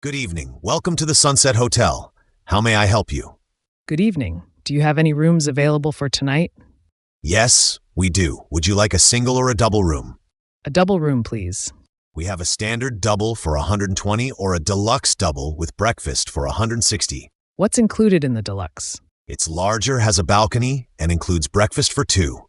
Good evening. Welcome to the Sunset Hotel. How may I help you? Good evening. Do you have any rooms available for tonight? Yes, we do. Would you like a single or a double room? A double room, please. We have a standard double for 120 or a deluxe double with breakfast for 160. What's included in the deluxe? It's larger, has a balcony, and includes breakfast for two.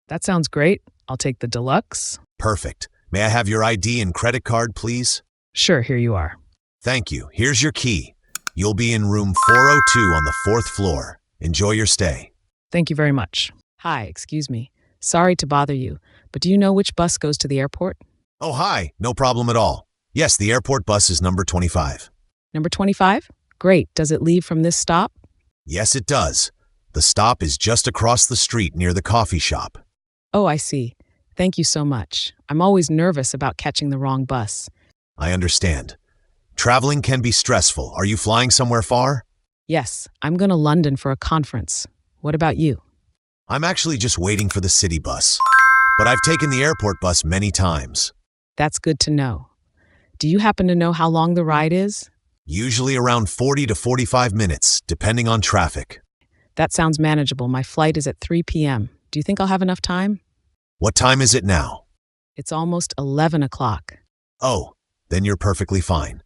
That sounds great. I'll take the deluxe. Perfect. May I have your ID and credit card, please? Sure, here you are. Thank you. Here's your key. You'll be in room 402 on the 4th floor. Enjoy your stay. Thank you very much. Hi, excuse me. Sorry to bother you, but do you know which bus goes to the airport? Oh, hi. No problem at all. Yes, the airport bus is number 25. Number 25? Great. Does it leave from this stop? Yes, it does. The stop is just across the street near the coffee shop. Oh, I see. Thank you so much. I'm always nervous about catching the wrong bus. I understand. Traveling can be stressful. Are you flying somewhere far? Yes, I'm going to London for a conference. What about you? I'm actually just waiting for the city bus, but I've taken the airport bus many times. That's good to know. Do you happen to know how long the ride is? Usually around 40 to 45 minutes, depending on traffic. That sounds manageable. My flight is at 3 p.m. Do you think I'll have enough time? What time is it now? It's almost 11 o'clock. Oh, then you're perfectly fine.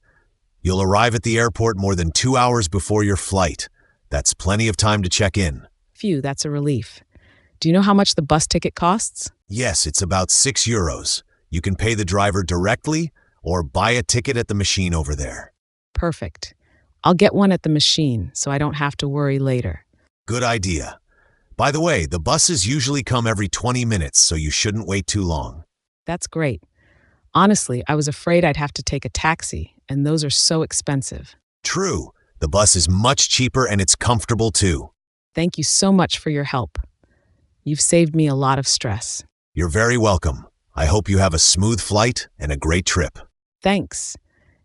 You'll arrive at the airport more than 2 hours before your flight. That's plenty of time to check in. Phew, that's a relief. Do you know how much the bus ticket costs? Yes, it's about €6. You can pay the driver directly or buy a ticket at the machine over there. Perfect. I'll get one at the machine so I don't have to worry later. Good idea. By the way, the buses usually come every 20 minutes, so you shouldn't wait too long. That's great. Honestly, I was afraid I'd have to take a taxi, and those are so expensive. True. The bus is much cheaper and it's comfortable too. Thank you so much for your help. You've saved me a lot of stress. You're very welcome. I hope you have a smooth flight and a great trip. Thanks,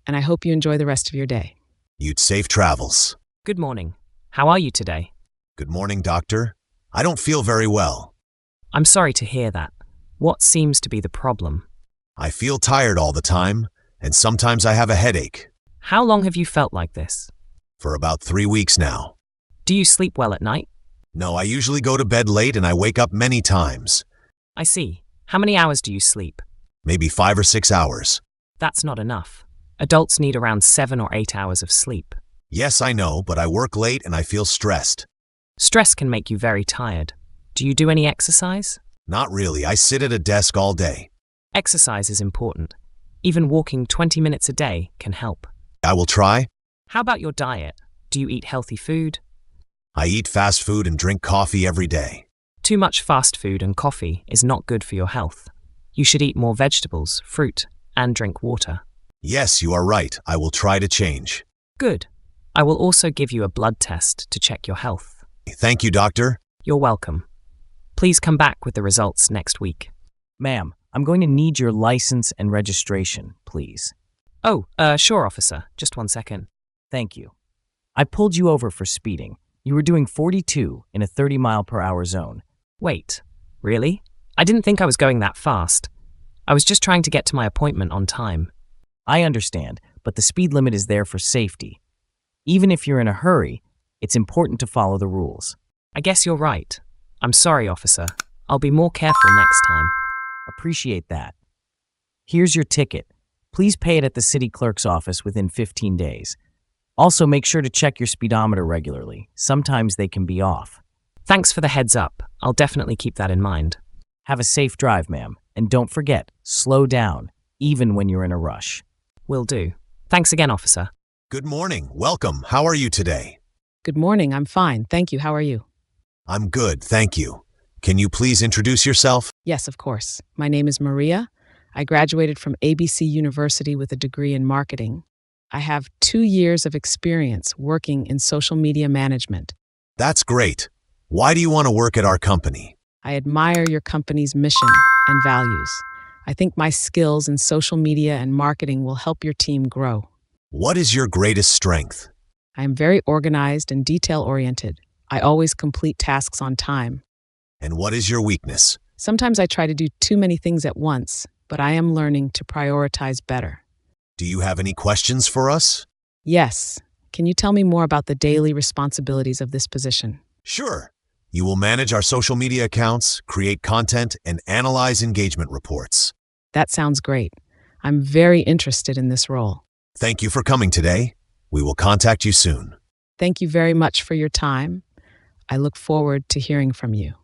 and I hope you enjoy the rest of your day. You'd safe travels. Good morning. How are you today? Good morning, doctor. I don't feel very well. I'm sorry to hear that. What seems to be the problem? I feel tired all the time, and sometimes I have a headache. How long have you felt like this? For about 3 weeks now. Do you sleep well at night? No, I usually go to bed late and I wake up many times. I see. How many hours do you sleep? Maybe 5 or 6 hours. That's not enough. Adults need around 7 or 8 hours of sleep. Yes, I know, but I work late and I feel stressed. Stress can make you very tired. Do you do any exercise? Not really. I sit at a desk all day. Exercise is important. Even walking 20 minutes a day can help. I will try. How about your diet? Do you eat healthy food? I eat fast food and drink coffee every day. Too much fast food and coffee is not good for your health. You should eat more vegetables, fruit, and drink water. Yes, you are right. I will try to change. Good. I will also give you a blood test to check your health. Thank you, doctor. You're welcome. Please come back with the results next week. Ma'am, I'm going to need your license and registration, please. Oh, sure, officer. Just 1 second. Thank you. I pulled you over for speeding. You were doing 42 in a 30-mile-per-hour zone. Wait, really? I didn't think I was going that fast. I was just trying to get to my appointment on time. I understand, but the speed limit is there for safety. Even if you're in a hurry, it's important to follow the rules. I guess you're right. I'm sorry, officer. I'll be more careful next time. Appreciate that. Here's your ticket. Please pay it at the city clerk's office within 15 days. Also, make sure to check your speedometer regularly. Sometimes they can be off. Thanks for the heads up. I'll definitely keep that in mind. Have a safe drive, ma'am. And don't forget, slow down, even when you're in a rush. Will do. Thanks again, officer. Good morning. Welcome. How are you today? Good morning. I'm fine. Thank you. How are you? I'm good, thank you. Can you please introduce yourself? Yes, of course. My name is Maria. I graduated from ABC University with a degree in marketing. I have 2 years of experience working in social media management. That's great. Why do you want to work at our company? I admire your company's mission and values. I think my skills in social media and marketing will help your team grow. What is your greatest strength? I am very organized and detail-oriented. I always complete tasks on time. And what is your weakness? Sometimes I try to do too many things at once, but I am learning to prioritize better. Do you have any questions for us? Yes. Can you tell me more about the daily responsibilities of this position? Sure. You will manage our social media accounts, create content, and analyze engagement reports. That sounds great. I'm very interested in this role. Thank you for coming today. We will contact you soon. Thank you very much for your time. I look forward to hearing from you.